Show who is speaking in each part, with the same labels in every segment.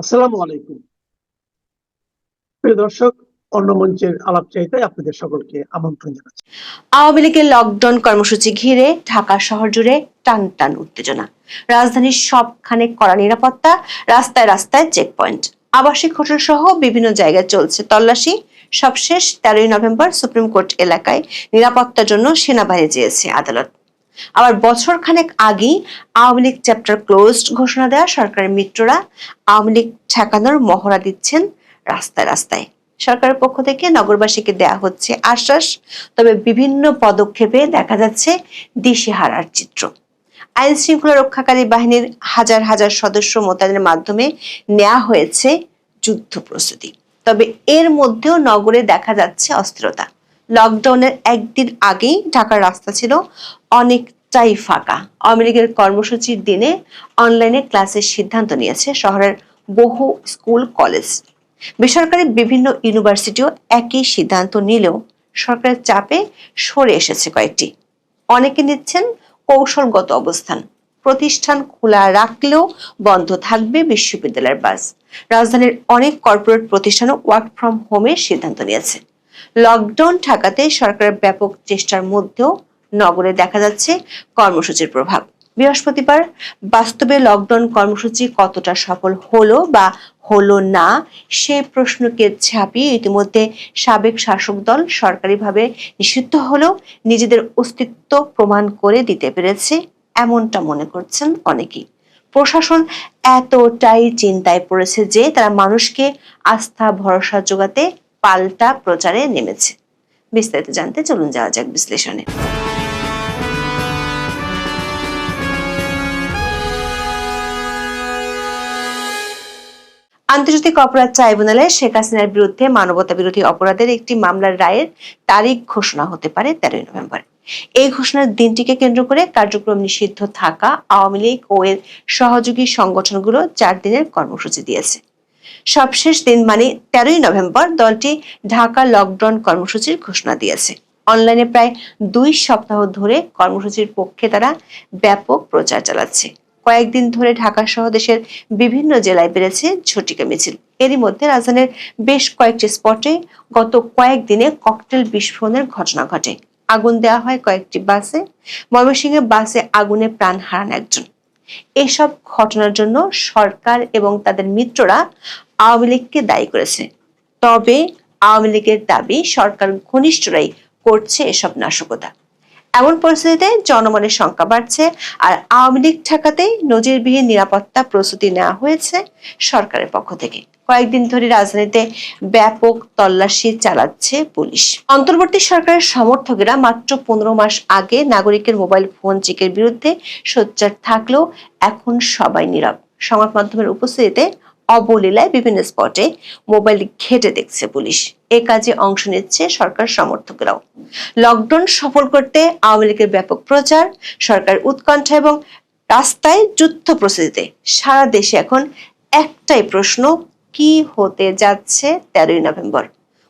Speaker 1: আসসালামু আলাইকুম। প্রিয় দর্শক, অন্য মঞ্চের আলাপচারিতায় আপনাদের সকলকে আমন্ত্রণ জানাচ্ছি।
Speaker 2: আওয়ামী লীগের লকডাউন কর্মসূচি ঘিরে ঢাকা শহর জুড়ে টান টান উত্তেজনা। রাজধানীর সবখানে কড়া নিরাপত্তা, রাস্তায় রাস্তায় চেকপয়েন্ট, আবাসিক হোটেল সহ বিভিন্ন জায়গায় চলছে তল্লাশি। সবশেষ 13ই নভেম্বর সুপ্রিম কোর্ট এলাকায় নিরাপত্তার জন্য সেনাবাহিনী চেয়েছে আদালত। আবার বছর খানেক আগেই আওয়ামী লীগ চ্যাপ্টার ক্লোজড ঘোষণা দেওয়া সরকারের মিত্ররা আওয়ামী লীগ ঠেকানোর মহড়া দিচ্ছেন রাস্তায় রাস্তায়। সরকারের পক্ষ থেকে নগরবাসীকে দেয়া হচ্ছে আশ্বাস, তবে বিভিন্ন পদক্ষেপে দেখা যাচ্ছে দিশেহারার চিত্র। আইন শৃঙ্খলা রক্ষাকারী বাহিনীর হাজার হাজার সদস্য মোতায়েনের মাধ্যমে নেওয়া হয়েছে যুদ্ধ প্রস্তুতি, তবে এর মধ্যেও নগরে দেখা যাচ্ছে অস্থিরতা। লকডাউনের একদিন আগেই ঢাকার রাস্তা ছিল অনেকটাই ফাঁকা। আওয়ামী লীগের কর্মসূচির দিনে অনলাইনে ক্লাসের সিদ্ধান্ত নিয়েছে শহরের বহু স্কুল কলেজ। বেসরকারি বিভিন্ন ইউনিভার্সিটিও একই সিদ্ধান্ত নিলেও সরকারের চাপে সরে এসেছে কয়েকটি। অনেকে নিচ্ছেন কৌশলগত অবস্থান। প্রতিষ্ঠান খোলা রাখলেও বন্ধ থাকবে বিশ্ববিদ্যালয়ের বাস। রাজধানীর অনেক কর্পোরেট প্রতিষ্ঠানও ওয়ার্ক ফ্রম হোমের সিদ্ধান্ত নিয়েছে। লকডাউন ঠেকাতে সরকারের ব্যাপক চেষ্টার মধ্যেও নগরে দেখা যাচ্ছে কর্মসূচির প্রভাব। বৃহস্পতিবার বাস্তবে লকডাউন কর্মসূচি কতটা সফল হলো বা হলো না সে প্রশ্নকে ছাপিয়ে ইতিমধ্যে সাবেক শাসক দল সরকারিভাবে নিষিদ্ধ হলেও নিজেদের অস্তিত্ব প্রমাণ করে দিতে পেরেছে, এমনটা মনে করছেন অনেকেই। প্রশাসন এতটাই চিন্তায় পড়েছে যে তারা মানুষকে আস্থা ভরসা জোগাতে পাল্টা প্রচারে নেমেছে। বিস্তারিত জানতে চলুন যাওয়া যাক বিশ্লেষণে। আন্তর্জাতিক অপরাধ ট্রাইব্যুনালে শেখ হাসিনার বিরুদ্ধে মানবতা বিরোধী অপরাধের একটি মামলার রায়ের তারিখ ঘোষণা হতে পারে 13ই নভেম্বর। এই ঘোষণার দিনটিকে কেন্দ্র করে কার্যক্রম নিষিদ্ধ থাকা আওয়ামী লীগ ও এর সহযোগী সংগঠনগুলো 4 দিনের কর্মসূচি দিয়েছে। সবশেষ দিন মানে 13ই নভেম্বর দলটি ঢাকা লকডাউন কর্মসূচির ঘোষণা দিয়েছে। অনলাইনে প্রায় 2 সপ্তাহ ধরে কর্মসূচির পক্ষে তারা ব্যাপক প্রচার চালাচ্ছে। কয়েকদিন ধরে ঢাকা সহ দেশের বিভিন্ন জেলায় বেড়েছে ঝটিকা মিছিল। এরই মধ্যে রাজধানীর বেশ কয়েকটি স্পটে গত কয়েকদিনে ককটেল বিস্ফোরণের ঘটনা ঘটে। আগুন দেওয়া হয় কয়েকটি বাসে। ময়মনসিংহে বাসে আগুনে প্রাণ হারান একজন। এসব ঘটনার জন্য সরকার এবং তাদের মিত্ররা আওয়ামী লীগকে দায়ী করেছে। তবে আওয়ামী লীগের দাবি সরকার ঘনিষ্ঠরাই করছে এসব নাশকতা। এমন পরিস্থিতিতে জনমনের সংখ্যা বাড়ছে, আর আওয়ামী লীগ ঠেকাতে নজিরবিহীন নিরাপত্তা প্রস্তুতি নেওয়া হয়েছে সরকারের পক্ষ থেকে। কয়েকদিন ধরে রাজধানীতে ব্যাপক তল্লাশি চালাচ্ছে পুলিশ। অন্তর্বর্তী সরকারের সমর্থকেরা মাত্র 15 মাস আগে নাগরিকের মোবাইল ফোন চেকের বিরুদ্ধে সোচ্চার থাকলেও এখন সবাই নীরব। সংবাদ মাধ্যমের উপস্থিতিতে অবলীলায় বিভিন্ন স্পটে মোবাইল ঘেটে দেখছে পুলিশ। এ কাজে অংশ নিচ্ছে সরকার সমর্থকরাও। লকডাউন সফল করতে আওয়ামী লীগের ব্যাপক প্রচার, সরকার উৎকণ্ঠা এবং রাস্তায় যুদ্ধ প্রস্তুতিতে সারা দেশে এখন একটাই প্রশ্ন, কি হতে যাচ্ছে 13ই নভেম্বর?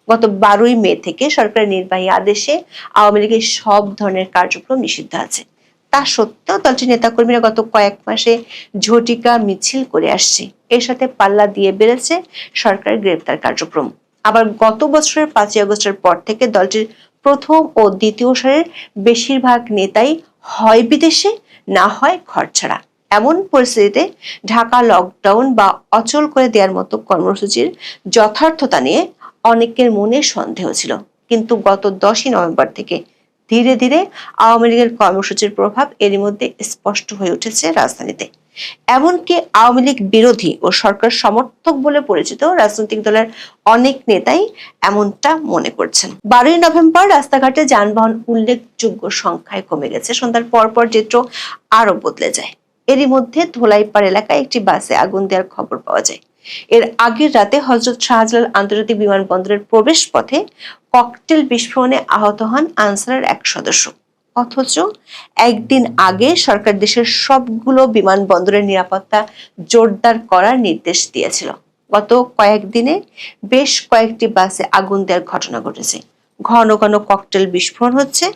Speaker 2: গত 12ই মে থেকে সরকারের নির্বাহী আদেশে আওয়ামী লীগের সব ধরনের কার্যক্রম নিষিদ্ধ আছে। তা সত্ত্বেও দলটির নেতাকর্মীরা গত কয়েক মাসে ঝটিকা মিছিল করে আসছে। এর সাথে পাল্লা দিয়ে বেড়েছে সরকারের গ্রেপ্তার কার্যক্রম। আবার গত বছরের 5ই আগস্টের পর থেকে দলটির প্রথম ও দ্বিতীয় সারির বেশিরভাগ নেতাই হয় বিদেশে, না হয় ঘরছাড়া। এমন পরিস্থিতিতে ঢাকা লকডাউন বা অচল করে দেওয়ার মতো কর্মসূচির যথার্থতা নিয়ে অনেকের মনে সন্দেহ ছিল, কিন্তু গত 10ই নভেম্বর থেকে ধীরে ধীরে আওয়ামী লীগের কর্মসূচির প্রভাব এরই মধ্যে স্পষ্ট হয়ে উঠেছে রাজধানীতে। এমনকি আওয়ামী লীগ বিরোধী ও সরকার সমর্থক বলে পরিচিত রাজনৈতিক দলের অনেক নেতাই এমনটা মনে করছেন। 12ই নভেম্বর রাস্তাঘাটে যানবাহন উল্লেখযোগ্য সংখ্যায় কমে গেছে। সন্ধ্যার পরপর চিত্র আরো বদলে যায়। এরই মধ্যে ধোলাইপাড় এলাকায় একটি বাসে আগুন দেওয়ার খবর পাওয়া যায়। এর আগের রাতে হযরত শাহজালাল আন্তর্জাতিক বিমানবন্দরের প্রবেশ পথে ককটেল বিস্ফোরণে আহত হন আনসারের এক সদস্য। অথচ একদিন আগে সরকার দেশের সবগুলো বিমানবন্দরের নিরাপত্তা জোরদার করার নির্দেশ দিয়েছিল। গত কয়েকদিনে বেশ কয়েকটি বাসে আগুন দেওয়ার ঘটনা ঘটেছে। ঘন ঘন ককটেল বিস্ফোরণ হচ্ছে।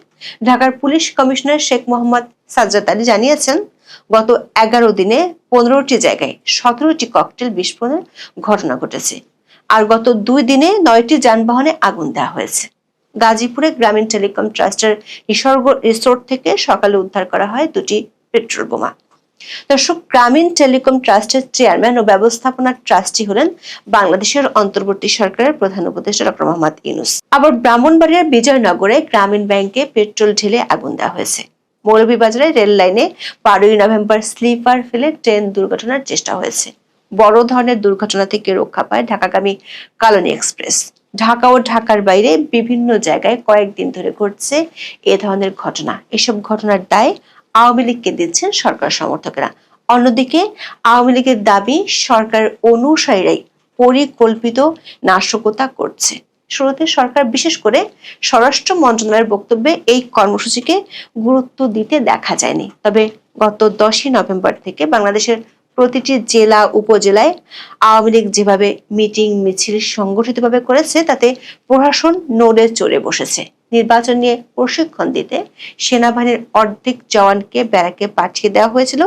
Speaker 2: ঢাকার পুলিশ কমিশনার শেখ মোহাম্মদ সাজ্জাদ আলী জানিয়েছেন, গত 11 দিনে 15টি জায়গায় 17টি ককটেল বিস্ফোরণের ঘটনা ঘটেছে। আর গত 2 দিনে 9টি যানবাহনে আগুন দেওয়া হয়েছে। গাজীপুরে গ্রামীণ টেলিকম ট্রাস্টের নিসর্গ রিসোর্ট থেকে সকালে উদ্ধার করা হয় 2টি পেট্রোল বোমা। দর্শক, গ্রামীণ টেলিকম ট্রাস্টের চেয়ারম্যান ও ব্যবস্থাপনা ট্রাস্টি হলেন বাংলাদেশের অন্তর্বর্তী সরকারের প্রধান উপদেষ্টা ডক্টর মোহাম্মদ ইউনূস। আবার ব্রাহ্মণবাড়িয়ার বিজয়নগরে গ্রামীণ ব্যাংকে পেট্রোল ঢেলে আগুন দেওয়া হয়েছে। মৌলভীবাজারে রেল লাইনে 12ই নভেম্বর স্লিপার ফেলে ট্রেন দুর্ঘটনার চেষ্টা হয়েছে। বড় ধরনের দুর্ঘটনা থেকে রক্ষা পায় ঢাকাগামী কালনী এক্সপ্রেস। ঢাকা ও ঢাকার বাইরে বিভিন্ন জায়গায় কয়েকদিন ধরে ঘটছে এ ধরনের ঘটনা। এসব ঘটনার দায় আওয়ামী লীগকে দিচ্ছেন সরকার সমর্থকেরা। অন্যদিকে আওয়ামী লীগের দাবি সরকার অনুসারীরাই পরিকল্পিত নাশকতা করছে। শুরুতে সরকার, বিশেষ করে স্বরাষ্ট্র মন্ত্রণালয়ের বক্তব্যে এই কর্মসূচিকে গুরুত্ব দিতে দেখা যায়নি। তবে গত 10ই নভেম্বর থেকে বাংলাদেশের প্রতিটি জেলা উপজেলায় আওয়ামী লীগ যেভাবে মিটিং মিছিল সংগঠিতভাবে করেছে, তাতে প্রশাসন নড়ে চড়ে বসেছে। নির্বাচন নিয়ে প্রশিক্ষণ দিতে সেনাবাহিনীর অর্ধেক জওয়ানকে ব্যারাকে পাঠিয়ে দেওয়া হয়েছিল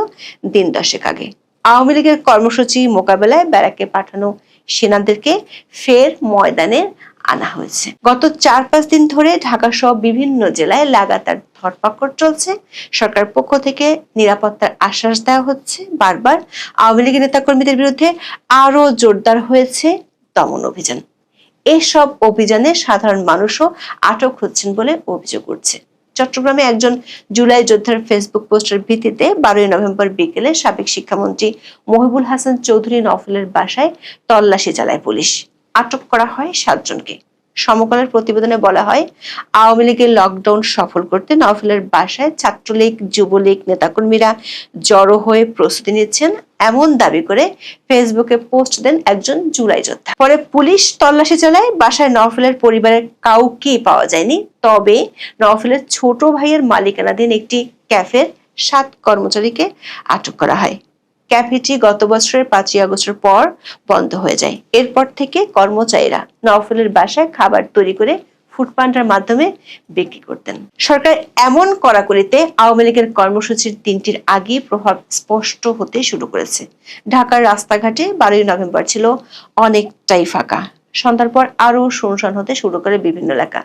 Speaker 2: দিন 10 আগে। আওয়ামী লীগের কর্মসূচি মোকাবেলায় ব্যারাকে পাঠানো সেনাদেরকে ফের ময়দানে আনা হয়েছে। গত 4-5 দিন ধরে ঢাকা সহ বিভিন্ন জেলায় লাগাতার ধরপাকড় চলছে। সরকার পক্ষ থেকে নিরাপত্তার আশ্বাস দেওয়া হচ্ছে। বারবার আওয়ামী লীগের নেতাকর্মীদের বিরুদ্ধে আরো জোরদার হয়েছে দমন অভিযান। এসব অভিযানে সাধারণ মানুষও আটক হচ্ছেন বলে অভিযোগ উঠছে। চট্টগ্রামে একজন জুলাই যোদ্ধার ফেসবুক পোস্টের ভিত্তিতে 12ই নভেম্বর বিকেলে সাবেক শিক্ষামন্ত্রী মহিবুল হাসান চৌধুরী নওফেলের বাসায় তল্লাশি চালায় পুলিশ। আটক করা হয় 7 জনকে। সমকালের প্রতিবেদনে বলা হয়, আওয়ামী লীগের লকডাউন সফল করতে নওফেলের বাসায় ছাত্রলীগ, যুবলীগ নেতাকর্মীরা জড়ো হয়ে প্রস্তুতি নিচ্ছেন এমন দাবি করে ফেসবুকে পোস্ট দেন একজন জুলাই যোদ্ধা। পরে পুলিশ তল্লাশি চালায়। বাসায় নওফেলের পরিবারের কাউকেই পাওয়া যায়নি। তবে নওফেলের ছোট ভাইয়ের মালিকানাধীন একটি ক্যাফের 7 কর্মচারীকে আটক করা হয়। ক্যাফেটি গত বছরের 5ই আগস্টের পর বন্ধ হয়ে যায়। এরপর থেকে কর্মচারীরা নওফেলের বাসায় খাবার তৈরি করে ফুডপান্ডার মাধ্যমে বিক্রি করতেন। সরকার এমন কড়াকড়িতে আওয়ামী লীগের কর্মসূচির দিনটির আগেই প্রভাব স্পষ্ট হতে শুরু করেছে। ঢাকার রাস্তাঘাটে 12ই নভেম্বর ছিল অনেকটাই ফাঁকা। সন্ধ্যার পর আরো শুনশান হতে শুরু করে বিভিন্ন এলাকা।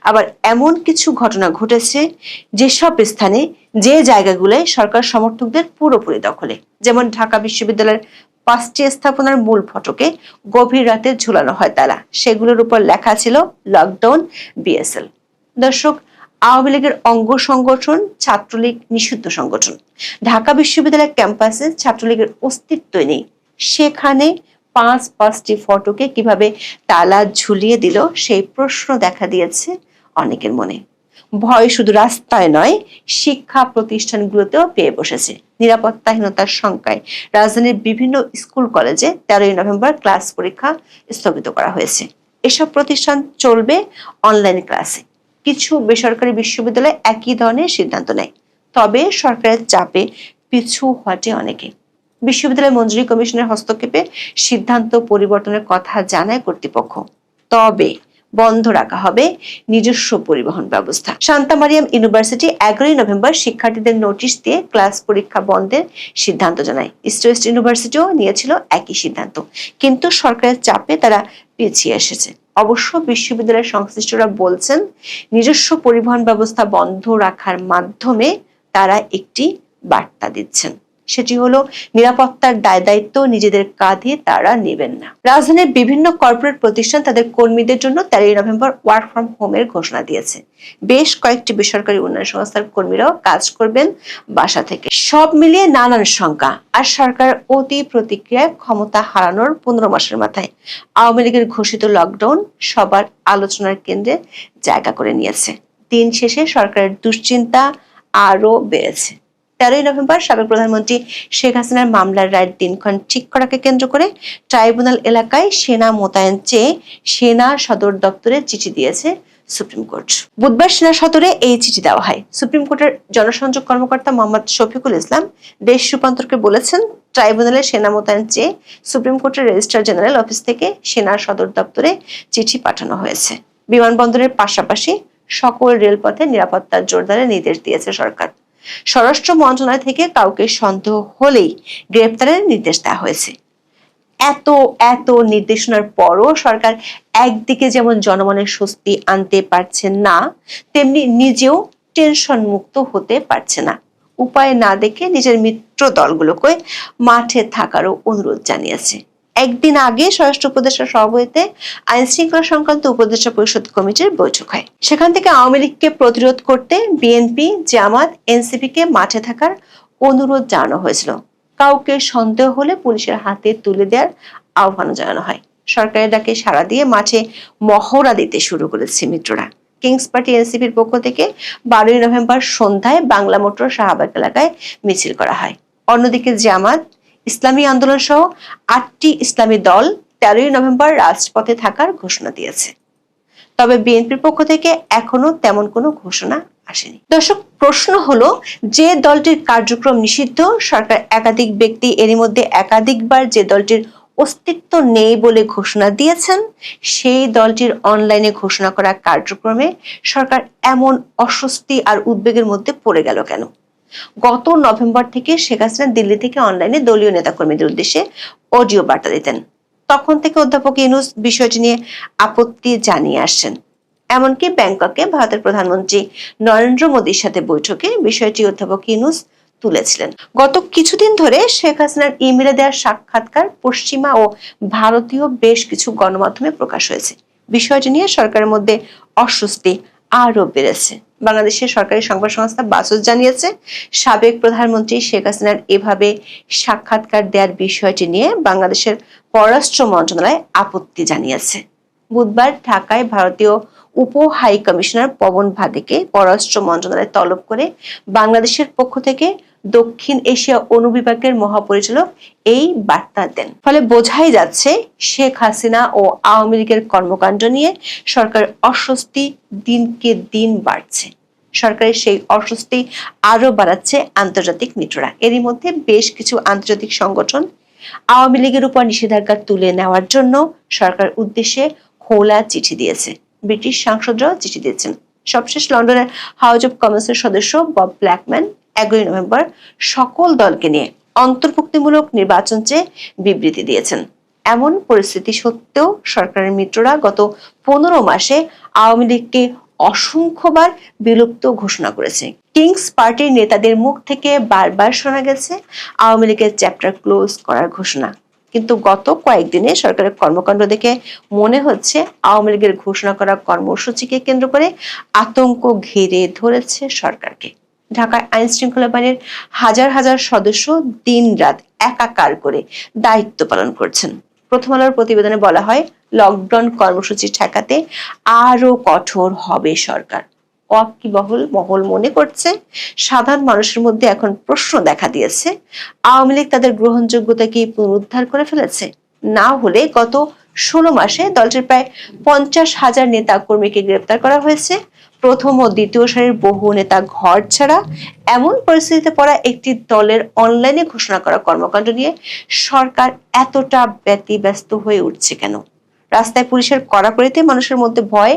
Speaker 2: আবার এমন কিছু ঘটনা ঘটেছে যেসব স্থানে, যে জায়গাগুলোয় সরকার সমর্থকদের পুরোপুরি দখলে। যেমন ঢাকা বিশ্ববিদ্যালয়ের 5টি স্থাপনার মূল ফটকে গভীর রাতে ঝুলানো হয় তালা। সেগুলোর উপর লেখা ছিল লকডাউন বিএসএল। দর্শক, আওয়ামী লীগের অঙ্গ সংগঠন ছাত্রলীগ নিষিদ্ধ সংগঠন। ঢাকা বিশ্ববিদ্যালয়ের ক্যাম্পাসে ছাত্রলীগের অস্তিত্বই নেই। সেখানে 5টি ফটকে কিভাবে তালা ঝুলিয়ে দিল, সেই প্রশ্ন দেখা দিয়েছে অনেকের মনে। ভয় শুধু রাস্তায় নয়, শিক্ষা প্রতিষ্ঠানগুলোতেও পেয়ে বসেছে। নিরাপত্তাহীনতার শঙ্কায় রাজধানীর বিভিন্ন স্কুল কলেজে 13ই নভেম্বর ক্লাস পরীক্ষা স্থগিত করা হয়েছে। এসব প্রতিষ্ঠান চলবে অনলাইন ক্লাসে। কিছু বেসরকারি বিশ্ববিদ্যালয় একই ধরনের সিদ্ধান্ত নেয়। তবে সরকারের চাপে পিছু হটে অনেকে। বিশ্ববিদ্যালয় মঞ্জুরি কমিশনের হস্তক্ষেপে সিদ্ধান্ত পরিবর্তনের কথা জানায় কর্তৃপক্ষ। তবে বন্ধ রাখা হবে নিজস্ব পরিবহন ব্যবস্থা। শান্তা মারিয়াম ইউনিভার্সিটি 11ই নভেম্বর শিক্ষার্থীদের নোটিশ দিয়ে ক্লাস পরীক্ষা বন্ধের সিদ্ধান্ত জানায়। ইস্ট ওয়েস্ট ইউনিভার্সিটিও নিয়েছিল একই সিদ্ধান্ত, কিন্তু সরকারের চাপে তারা পিছিয়ে এসেছে। অবশ্য বিশ্ববিদ্যালয়ের সংশ্লিষ্টরা বলছেন, নিজস্ব পরিবহন ব্যবস্থা বন্ধ রাখার মাধ্যমে তারা একটি বার্তা দিচ্ছেন। সেটি হলো নিরাপত্তার দায় দায়িত্ব নিজেদের কাঁধে তারা নেবেন না। রাজধানীর বিভিন্ন কর্পোরেট প্রতিষ্ঠান তাদের কর্মীদের জন্য 13ই নভেম্বর ওয়ার্ক ফ্রম হোমের ঘোষণা দিয়েছে। বেশ কয়েকটি বেসরকারি উন্নয়ন সংস্থার কর্মীরাও কাজ করবেন বাসা থেকে। সব মিলিয়ে নানান শঙ্কা। আর সরকার অতি প্রতিক্রিয়ায় ক্ষমতা হারানোর 15 মাসের মাথায় আওয়ামী লীগের ঘোষিত লকডাউন সবার আলোচনার কেন্দ্রে জায়গা করে নিয়েছে। দিন শেষে সরকারের দুশ্চিন্তা আরো বেড়েছে। 13ই নভেম্বর সাবেক প্রধানমন্ত্রী শেখ হাসিনার মামলার রায়ের দিনক্ষণ ঠিক করাকে কেন্দ্র করে ট্রাইব্যুনাল এলাকায় সেনা মোতায়েন চেয়ে সেনা সদর দপ্তরে চিঠি দিয়েছে সুপ্রিম কোর্ট। বুধবার সেনা সদরে এই চিঠি দেওয়া হয়। সুপ্রিম কোর্টের জনসংযোগ কর্মকর্তা মোহাম্মদ শফিকুল ইসলাম দেশ রূপান্তরকে বলেছেন, ট্রাইব্যুনালে সেনা মোতায়েন চেয়ে সুপ্রিম কোর্টের রেজিস্ট্রার জেনারেল অফিস থেকে সেনা সদর দপ্তরে চিঠি পাঠানো হয়েছে। বিমানবন্দরের পাশাপাশি সকল রেলপথে নিরাপত্তা জোরদারের নির্দেশ দিয়েছে সরকার। স্বরাষ্ট্র মন্ত্রণালয় থেকে কাউকে সন্দেহ হলেই গ্রেপ্তারের নির্দেশ দেওয়া হয়েছে। এত এত নির্দেশনার পরও সরকার একদিকে যেমন জনমনের স্বস্তি আনতে পারছে না, তেমনি নিজেও টেনশন মুক্ত হতে পারছে না। উপায় না দেখে নিজের মিত্র দলগুলোকে মাঠে থাকারও অনুরোধ জানিয়েছে। একদিন আগে স্বরাষ্ট্র উপদেষ্টার সভাপতিত্বে আইন শৃঙ্খলা সংক্রান্ত উপদেষ্টা পরিষদ কমিটির বৈঠক হয়। সেখান থেকে আওয়ামী লীগকে প্রতিরোধ করতে বিএনপি, জামাত, এনসিপি কে মাঠে থাকার অনুরোধ জানানো হয়েছিল। কাউকে সন্দেহ হলে পুলিশের হাতে তুলে দেওয়ার আহ্বান জানানো হয়। সরকারের ডাকে সাড়া দিয়ে মাঠে মহড়া দিতে শুরু করেছে মিত্ররা। কিংস পার্টি এনসিপির পক্ষ থেকে 12ই নভেম্বর সন্ধ্যায় বাংলা মোটর শাহবাগ এলাকায় মিছিল করা হয়। অন্যদিকে জামাত, ইসলামী আন্দোলন সহ 8টি ইসলামী দল 13ই নভেম্বর রাজপথে থাকার ঘোষণা দিয়েছে। তবে বিএনপির পক্ষ থেকে এখনো তেমন কোনো ঘোষণা আসেনি। দর্শক, প্রশ্ন হলো, যে দলটির কার্যক্রম নিষিদ্ধ, সরকার একাধিক ব্যক্তি এরই মধ্যে একাধিকবার যে দলটির অস্তিত্ব নেই বলে ঘোষণা দিয়েছেন, সেই দলটির অনলাইনে ঘোষণা করা কার্যক্রমে সরকার এমন অস্বস্তি আর উদ্বেগের মধ্যে পড়ে গেল কেন? গত নভেম্বর থেকে শেখ হাসিনা দিল্লি থেকে অনলাইনে দলীয় নেতাকর্মীদের উদ্দেশ্যে অডিও বার্তা দিতেন। তখন থেকে অধ্যাপক ইউনূস বিষয়টি নিয়ে আপত্তি জানিয়ে আসছেন। এমনকি ব্যাংককে ভারতের প্রধানমন্ত্রী নরেন্দ্র মোদীর সাথে বৈঠকে বিষয়টি অধ্যাপক ইউনূস তুলেছিলেন। গত কিছুদিন ধরে শেখ হাসিনার ইমেলে দেওয়া সাক্ষাৎকার পশ্চিমা ও ভারতীয় বেশ কিছু গণমাধ্যমে প্রকাশ হয়েছে। বিষয়টি নিয়ে সরকারের মধ্যে অস্বস্তি আরো বেড়েছে। বাংলাদেশের সরকারি সংবাদ সংস্থা বাসস জানিয়েছে, সাবেক প্রধানমন্ত্রী শেখ হাসিনার এভাবে সাক্ষাৎকার দেওয়ার বিষয়টি নিয়ে বাংলাদেশের পররাষ্ট্র মন্ত্রণালয় আপত্তি জানিয়েছে। বুধবার ঢাকায় ভারতীয় উপ হাই কমিশনার পবন ভাদেকে পররাষ্ট্র মন্ত্রণালয় তলব করে বাংলাদেশের পক্ষ থেকে দক্ষিণ এশিয়া অনুবিভাগের মহাপরিচালক এই বার্তা দেন। ফলে বোঝাই যাচ্ছে শেখ হাসিনা ও আওয়ামী লীগের কর্মকাণ্ড নিয়ে সরকার অস্বস্তি দিনকে দিন বাড়ছে। সরকারের সেই অস্বস্তি আরো বাড়াচ্ছে আন্তর্জাতিক মিত্ররা। এরই মধ্যে বেশ কিছু আন্তর্জাতিক সংগঠন আওয়ামী লীগের উপর নিষেধাজ্ঞা তুলে নেওয়ার জন্য সরকার উদ্দেশ্যে খোলা চিঠি দিয়েছে। ব্রিটিশ সাংসদরাও চিঠি দিয়েছেন। সবশেষ লন্ডনের হাউস অব কমন্সের সদস্য বব ব্ল্যাকম্যান 11ই নভেম্বর সকল দলকে নিয়ে অন্তর্ভুক্তিমূলক নির্বাচন চেয়ে বিবৃতি দিয়েছেন। এমন পরিস্থিতি সত্ত্বেও সরকারের মিত্ররা গত 15 মাসে আওয়ামী লীগকে অসংখ্যবার বিলুপ্ত ঘোষণা করেছে। কিংস পার্টির নেতাদের মুখ থেকে বারবার শোনা গেছে আওয়ামী লীগের চ্যাপ্টার ক্লোজ করার ঘোষণা। কিন্তু গত কয়েকদিনে সরকারের কর্মকাণ্ড দেখে মনে হচ্ছে আওয়ামী লীগের ঘোষণা করা কর্মসূচিকে কেন্দ্র করে আতঙ্ক ঘিরে ধরেছে সরকারকে। ঢাকায় আইন শৃঙ্খলা বাহিনীর হাজার হাজার সদস্য দিন-রাত একাকার করে দায়িত্ব পালন করছেন। প্রথম আলোর প্রতিবেদনে বলা হয়, লকডাউন কর্মসূচি ঠেকাতে আরো কঠোর হবে সরকার। ওয়াকিবহল মহল মনে করছে সাধারণ মানুষের মধ্যে এখন প্রশ্ন দেখা দিয়েছে, আওয়ামী লীগ তাদের গ্রহণযোগ্যতা কি পুনরুদ্ধার করে ফেলেছে? না হলে গত 16 মাসে দলটির প্রায় 50,000 নেতা কর্মীকে গ্রেপ্তার করা হয়েছে। প্রথম ও দ্বিতীয় সারির বহু নেতা ঘর ছাড়া। এমন পরিস্থিতিতে পড়া একটি দলের অনলাইনে ঘোষণা করা কর্মকাণ্ড নিয়ে সরকার এতটা ব্যতিব্যস্ত হয়ে উঠছে কেন? রাস্তায় পুলিশের কড়াকড়িতে মানুষের মধ্যে ভয়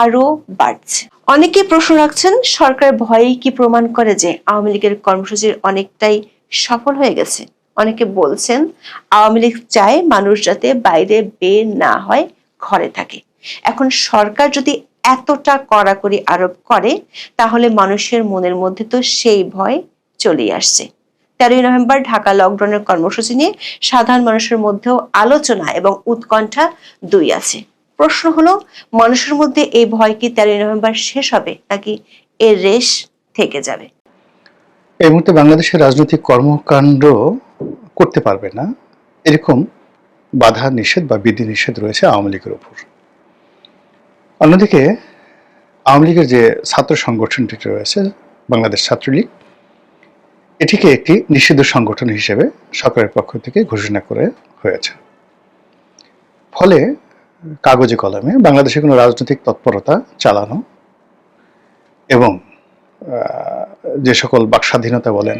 Speaker 2: আরো বাড়ছে। অনেকে প্রশ্ন রাখছেন, সরকারের ভয়ই কি প্রমাণ করে যে আওয়ামী লীগের কর্মসূচির অনেকটাই সফল হয়ে গেছে? অনেকে বলছেন, আওয়ামী লীগ চায় মানুষ যাতে বাইরে বের না হয়, ঘরে থাকে। এখন সরকার যদি এতটা কড়াকড়ি আরোপ করে, তাহলে মানুষের মনের মধ্যে তো সেই ভয় চলেই আসছে। 13ই নভেম্বর ঢাকা লকডাউনের কর্মসূচি নিয়ে সাধারণ মানুষের মধ্যেও আলোচনা এবং উৎকণ্ঠা দুই আছে। প্রশ্ন হলো, মানুষের মধ্যে এই ভয় কি 13ই নভেম্বর শেষ হবে, নাকি এর রেশ থেকে যাবে?
Speaker 3: এই মুহূর্তে বাংলাদেশের রাজনৈতিক কর্মকাণ্ড করতে পারবে না, এরকম বাধা নিষেধ বা বিধি নিষেধ রয়েছে আওয়ামী লীগের উপর। অন্যদিকে আওয়ামী লীগের যে ছাত্র সংগঠনটি রয়েছে, বাংলাদেশ ছাত্রলীগ, এটিকে একটি নিষিদ্ধ সংগঠন হিসেবে সরকারের পক্ষ থেকে ঘোষণা করে হয়েছে। ফলে কাগজে কলমে বাংলাদেশে কোনো রাজনৈতিক তৎপরতা চালানো এবং যে সকল বাক স্বাধীনতা বলেন,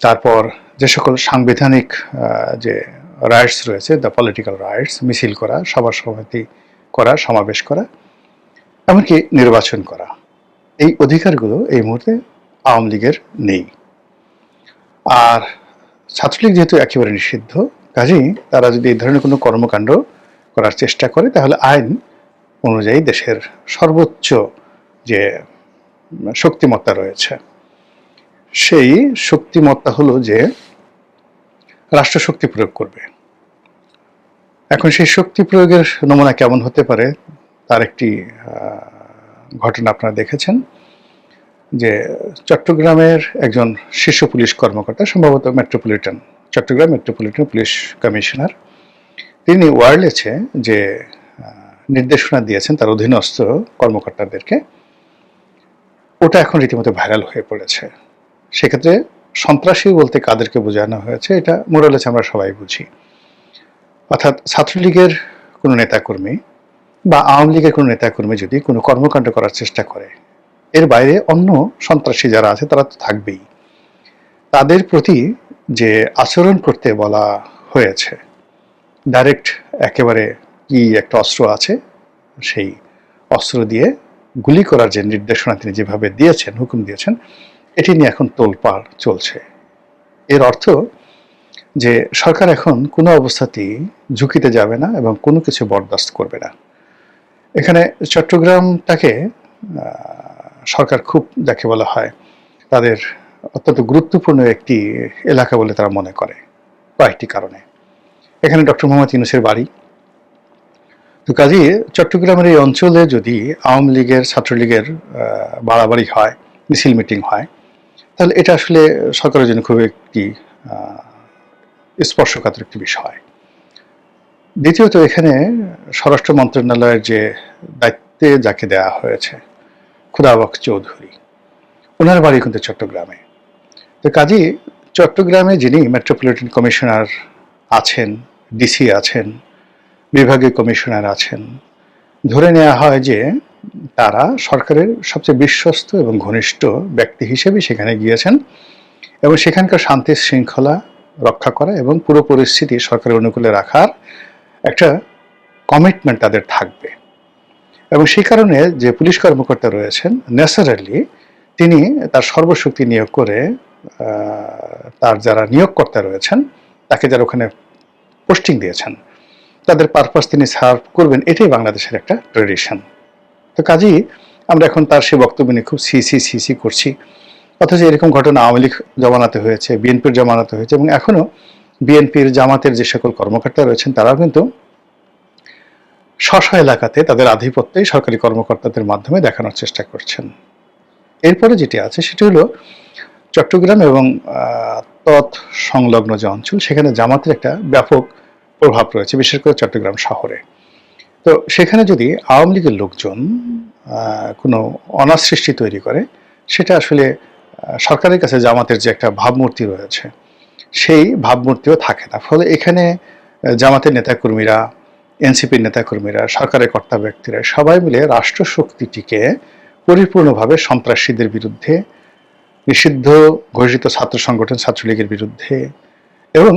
Speaker 3: তারপর যে সকল সাংবিধানিক যে রাইটস রয়েছে, দ্য পলিটিক্যাল রাইটস, মিছিল করা, সভা সমিতি করা, সমাবেশ করা, এমনকি নির্বাচন করা, এই অধিকারগুলো এই মুহূর্তে আওয়ামী লীগের নেই। আর ছাত্রলীগ যেহেতু একেবারে নিষিদ্ধ, কাজেই তারা যদি এই ধরনের কোনো কর্মকাণ্ড করার চেষ্টা করে তাহলে আইন অনুযায়ী দেশের সর্বোচ্চ যে শক্তিমত্তা রয়েছে সেই শক্তিমত্তা হলো যে রাষ্ট্রশক্তি প্রয়োগ করবে। এখন সেই শক্তি প্রয়োগের নমুনা কেমন হতে পারে তার একটি ঘটনা আপনারা দেখেছেন যে চট্টগ্রামের একজন শীর্ষ পুলিশ কর্মকর্তা, সম্ভবত চট্টগ্রাম মেট্রোপলিটন পুলিশ কমিশনার, তিনি ওয়্যারলেসে যে নির্দেশনা দিয়েছেন তার অধীনস্থ কর্মকর্তাদেরকে, ওটা এখন রীতিমতো ভাইরাল হয়ে পড়েছে। সেক্ষেত্রে সন্ত্রাসী বলতে কাদেরকে বোঝানো হয়েছে এটা মোরালেস আমরা সবাই বুঝি। অর্থাৎ ছাত্রলীগের কোনো নেতাকর্মী বা আওয়ামী লীগের কোনো নেতাকর্মী যদি কোনো কর্মকাণ্ড করার চেষ্টা করে, এর বাইরে অন্য সন্ত্রাসী যারা আছে তারা তো থাকবেই, তাদের প্রতি যে আচরণ করতে বলা হয়েছে, ডাইরেক্ট একেবারে কি একটা অস্ত্র আছে সেই অস্ত্র দিয়ে গুলি করার যে নির্দেশনা তিনি যেভাবে দিয়েছেন, হুকুম দিয়েছেন, এটি নিয়ে এখন তোলপাড় চলছে। এর অর্থ যে সরকার এখন কোনো অবস্থাতেই ঝুঁকিতে যাবে না এবং কোনো কিছু বরদাস্ত করবে না। এখানে চট্টগ্রামটাকে সরকার খুব যাকে বলা হয় তাদের অত্যন্ত গুরুত্বপূর্ণ একটি এলাকা বলে তারা মনে করে কয়েকটি কারণে। এখানে ডক্টর মোহাম্মদ ইউনূসের বাড়ি। তো কাজেই চট্টগ্রামের এই অঞ্চলে যদি আওয়ামী লীগের ছাত্রলীগের বাড়াবাড়ি হয়, মিছিল মিটিং হয়, তাহলে এটা আসলে সরকারের জন্য খুব একটি স্পর্শকাতর একটি বিষয়। দ্বিতীয়ত এখানে স্বরাষ্ট্র মন্ত্রণালয়ের যে দায়িত্বে যাকে দেওয়া হয়েছে খুদাবক চৌধুরী, ওনার বাড়ি কিন্তু চট্টগ্রামে। তো কাজেই চট্টগ্রামে যিনি মেট্রোপলিটন কমিশনার আছেন, ডিসি আছেন, বিভাগীয় কমিশনার আছেন, ধরে নেওয়া হয় যে তারা সরকারের সবচেয়ে বিশ্বস্ত এবং ঘনিষ্ঠ ব্যক্তি হিসেবে সেখানে গিয়েছেন এবং সেখানকার শান্তি শৃঙ্খলা রক্ষা করা এবং পুরো পরিস্থিতি সরকারের অনুকূলে রাখার একটা কমিটমেন্ট তাদের থাকবে। এবং সেই কারণে যে পুলিশ কর্মকর্তা রয়েছেন, ন্যাচারালি তিনি তার সর্বশক্তি নিয়োগ করে তার যারা নিয়োগকর্তা রয়েছেন, তাকে যারা ওখানে পোস্টিং দিয়েছেন, তাদের পারপাস তিনি সার্ভ করবেন, এটাই বাংলাদেশের একটা ট্রেডিশন। তো কাজেই আমরা এখন তার সেই বক্তব্য নিয়ে খুব সিসি করছি, অথচ এরকম ঘটনা আওয়ামী লীগ জমানাতে হয়েছে, বিএনপির জমানাতে হয়েছে, এবং এখনো বিএনপির জামাতের যে সকল কর্মকর্তা রয়েছেন তারাও কিন্তু স্ব এলাকাতে তাদের আধিপত্যই সরকারি কর্মকর্তাদের মাধ্যমে দেখানোর চেষ্টা করছেন। এরপরে যেটি আছে সেটি হলো চট্টগ্রাম এবং তৎ সংলগ্ন যে অঞ্চল, সেখানে জামাতের একটা ব্যাপক প্রভাব রয়েছে, বিশেষ করে চট্টগ্রাম শহরে। তো সেখানে যদি আওয়ামী লীগের লোকজন কোনো অনাসৃষ্টি তৈরি করে, সেটা আসলে সরকারের কাছে জামাতের যে একটা ভাবমূর্তি রয়েছে সেই ভাবমূর্তিও থাকে না। ফলে এখানে জামাতের নেতাকর্মীরা, এনসিপির নেতাকর্মীরা, সরকারের কর্তা ব্যক্তিরা সবাই মিলে রাষ্ট্রশক্তিটিকে পরিপূর্ণভাবে সন্ত্রাসীদের বিরুদ্ধে, নিষিদ্ধ ঘোষিত ছাত্র সংগঠন ছাত্রলীগের বিরুদ্ধে এবং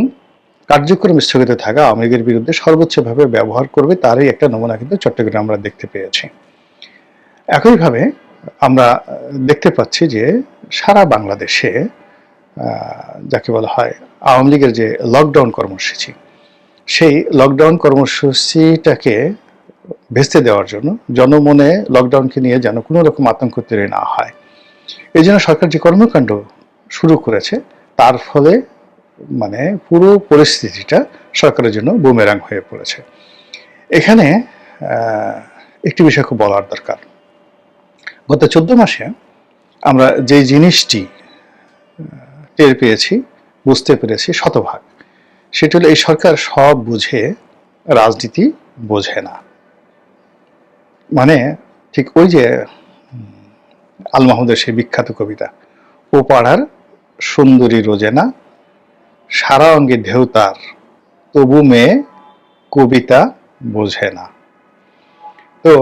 Speaker 3: কার্যক্রম স্থগিত থাকা আওয়ামী লীগের বিরুদ্ধে সর্বোচ্চভাবে ব্যবহার করবে, তারই একটা নমুনা কিন্তু চট্টগ্রামে আমরা দেখতে পেয়েছি। একইভাবে আমরা দেখতে পাচ্ছি যে সারা বাংলাদেশে যাকে বলা হয় আওয়ামী লীগের যে লকডাউন কর্মসূচি, সেই লকডাউন কর্মসূচিটাকে ভেস্তে দেওয়ার জন্য, জনমনে লকডাউনকে নিয়ে যেন কোনো রকম আতঙ্ক তৈরি না হয়, এই জন্য সরকার যে কর্মকাণ্ড শুরু করেছে তার ফলে মানে পুরো পরিস্থিতিটা সরকারের জন্য বুমেরাং হয়ে পড়েছে। এখানে একটি বিষয় খুব বলার দরকার। গত 14 মাসে আমরা যে জিনিসটি টের পেয়েছি, বুঝতে পেরেছি শতভাগ, সেটা হলো এই সরকার সব বুঝে, রাজনীতি বোঝে না। মানে ঠিক ওই যে আল মাহমুদের সেই বিখ্যাত কবিতা, ও পাড়ার সুন্দরী রোজেনা, সারা অঙ্গে ঢেউ তার, তবু মেয়ে কবিতা বোঝে না। তো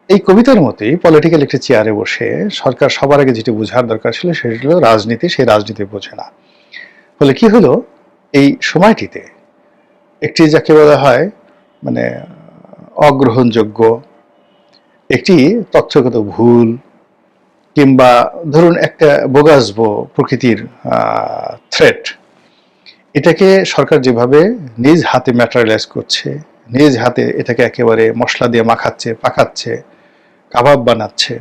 Speaker 3: এই কবিতার মতোই পলিটিক্যাল একটি চেয়ারে বসে সরকার সবার আগে যেটি বোঝার দরকার ছিল সেটি হলো রাজনীতি, সেই রাজনীতি বোঝে না। ফলে কি হলো, এই সময়টিতে একটি যাকে বলা হয় মানে অগ্রহণযোগ্য একটি তথ্যগত ভুল কিংবা ধরুন একটা বোগাসবো প্রকৃতির থ্রেট, এটাকে সরকার যেভাবে নিজ হাতে ম্যাটেরিয়ালাইজ করছে, নিজ হাতে এটাকে একেবারে মশলা দিয়ে মাখাচ্ছে, পাকাচ্ছে, কাবাব বানাচ্ছে,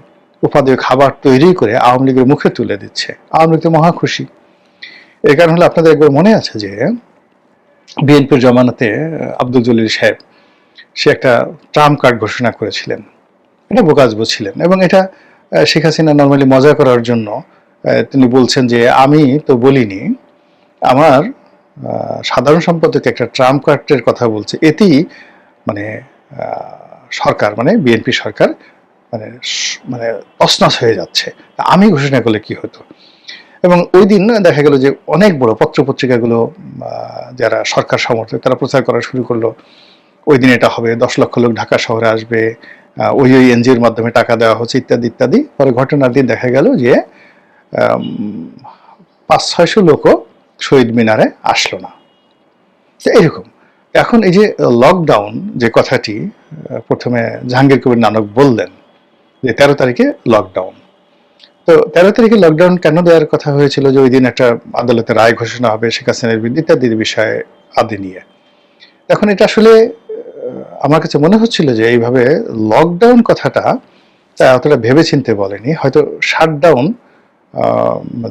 Speaker 3: উপাদেয় খাবার তৈরি করে আওয়ামী লীগের মুখে তুলে দিচ্ছে। আওয়ামী লীগ তো মহা খুশি। এর কারণ হলো, আপনাদের একবার মনে আছে যে বিএনপির জমানাতে আব্দুল জলিল সাহেব সে একটা ট্রাম্প কার্ড ঘোষণা করেছিলেন। এটা বোকাজবো ছিলেন, এবং এটা শেখ হাসিনা নর্মালি মজা করার জন্য তিনি বলছেন যে আমি তো বলিনি, আমার সাধারণ সম্পাদক একটা ট্রাম্প কার্ডের কথা বলছে, এতেই মানে সরকার মানে বিএনপি সরকার মানে মানে তছনছ হয়ে যাচ্ছে, আমি ঘোষণা করলে কি হতো। এবং ওই দিন দেখা গেল যে অনেক বড় পত্রপত্রিকাগুলো যারা সরকার সমর্থক তারা প্রচার করা শুরু করলো, ওই দিন এটা হবে, 10 লক্ষ লোক ঢাকা শহরে আসবে, ওই এনজিওর মাধ্যমে টাকা দেওয়া হচ্ছে, ইত্যাদি ইত্যাদি। পরে ঘটনার দিন দেখা গেল যে 500-600 লোকও শহীদ মিনারে আসলো না। এরকম এখন এই যে লকডাউন যে কথাটি প্রথমে জাহাঙ্গীর কবির নানক বললেন যে 13 তারিখে লকডাউন, তো 13 তারিখে লকডাউন কেন দেওয়ার কথা হয়েছিল, যে ওই দিন একটা আদালতের রায় ঘোষণা হবে শেখ হাসিনার বিরুদ্ধে ইত্যাদির বিষয়ে আদি নিয়ে। এখন এটা আসলে আমার কাছে মনে হচ্ছিল যে এইভাবে লকডাউন কথাটা অতটা ভেবে চিনতে বলেনি, হয়তো শাটডাউন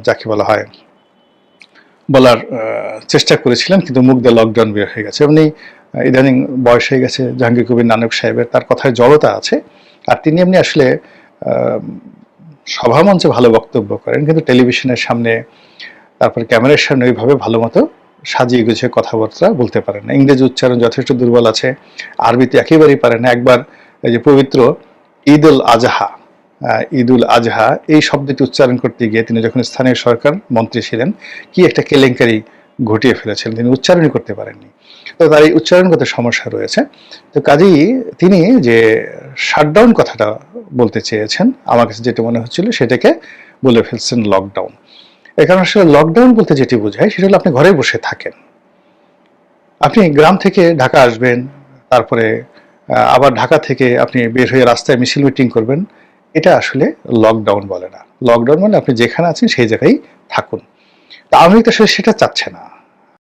Speaker 3: যাকে বলা হয় বলার চেষ্টা করেছিলেন, কিন্তু মুখ দিয়ে লকডাউন বের হয়ে গেছে। এমনি ইদানিং বয়স হয়ে গেছে জাহাঙ্গীর কবির নানক সাহেবের, তার কথায় জড়তা আছে, আর তিনি এমনি আসলে সভা মঞ্চে ভালো বক্তব্য করেন, কিন্তু টেলিভিশনের সামনে তারপর ক্যামেরার সামনে ওইভাবে ভালো মতো সাজিয়ে গুছিয়ে কথাবার্তা বলতে পারেন না। ইংরেজি উচ্চারণ যথেষ্ট দুর্বল আছে, আরবিতে একেবারেই পারেন না। একবার এই যে পবিত্র ঈদুল আজহা, ঈদুল আজহা এই শব্দটি উচ্চারণ করতে গিয়ে তিনি যখন স্থানীয় সরকার মন্ত্রী ছিলেন, কি একটা কেলেঙ্কারি ঘটিয়ে ফেলেছিলেন, তিনি উচ্চারণই করতে পারেননি। তো তার এই উচ্চারণগত সমস্যা রয়েছে। তো কাজেই তিনি যে শাটডাউন কথাটা বলতে চেয়েছেন, আমার কাছে যেটা মনে হচ্ছিল সেটাকে বলে ফেলছেন লকডাউন। এর কারণ আসলে লকডাউন বলতে যেটি বোঝায় সেটা হলো আপনি ঘরে বসে থাকেন, আপনি গ্রাম থেকে ঢাকা আসবেন, তারপরে আবার ঢাকা থেকে আপনি বের হয়ে রাস্তায় মিছিল মিটিং করবেন, এটা আসলে লকডাউন বলে না। লকডাউন মানে আপনি যেখানে আছেন সেই জায়গায় থাকুন। তা আওয়ামী লীগ আসলে সেটা চাচ্ছে না।